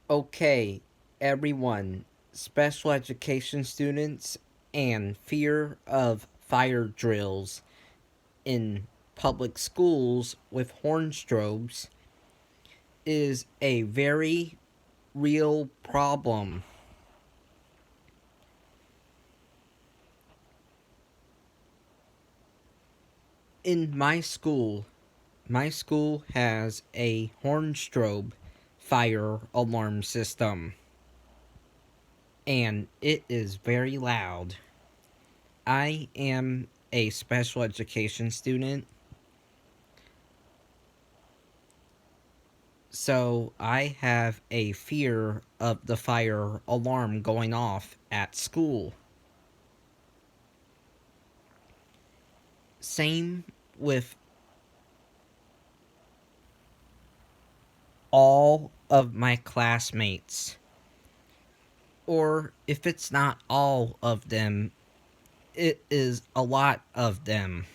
Okay, everyone, special education students and fear of fire drills in public schools with horn strobes is a very real problem. In my school has a horn strobe fire alarm system, and it is very loud. I am a special education student, so I have a fear of the fire alarm going off at school. Same with all of my classmates. Or if it's not all of them, it is a lot of them.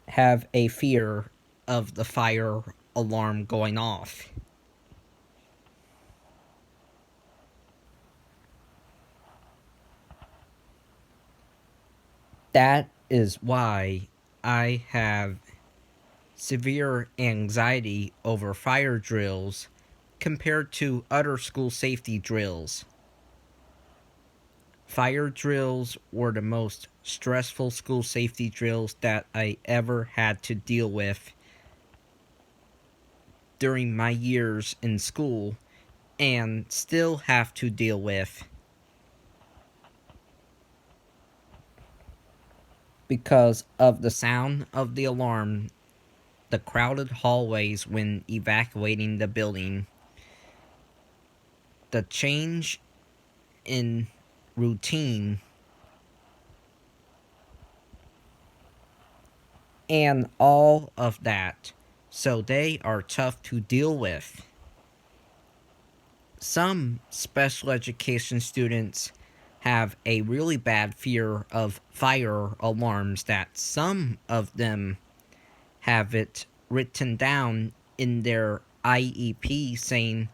Have a fear of the fire alarm going off. That is why I have severe anxiety over fire drills compared to other school safety drills. Fire drills were the most stressful school safety drills that I ever had to deal with during my years in school and still have to deal with because of the sound of the alarm, the crowded hallways when evacuating the building, the change in routine, and all of that. So they are tough to deal with. Some special education students have a really bad fear of fire alarms that some of them have it written down in their IEP saying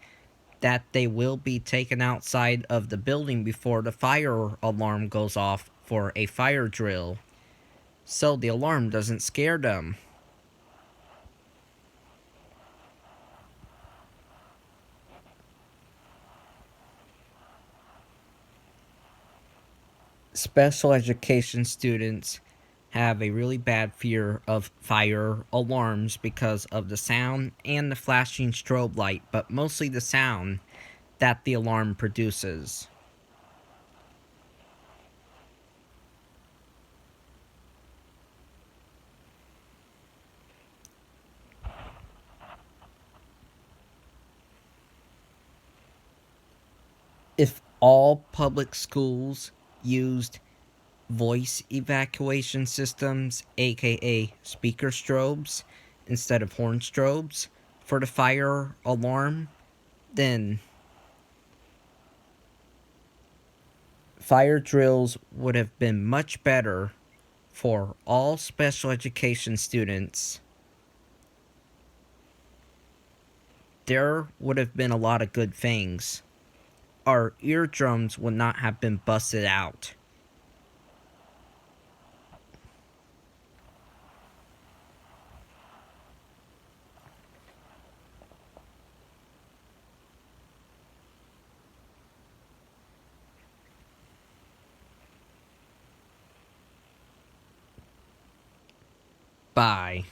that they will be taken outside of the building before the fire alarm goes off for a fire drill, so the alarm doesn't scare them. Special education students have a really bad fear of fire alarms because of the sound and the flashing strobe light, but mostly the sound that the alarm produces. If all public schools used voice evacuation systems, aka speaker strobes, instead of horn strobes, for the fire alarm, then fire drills would have been much better for all special education students. There would have been a lot of good things. Our eardrums would not have been busted out. Bye.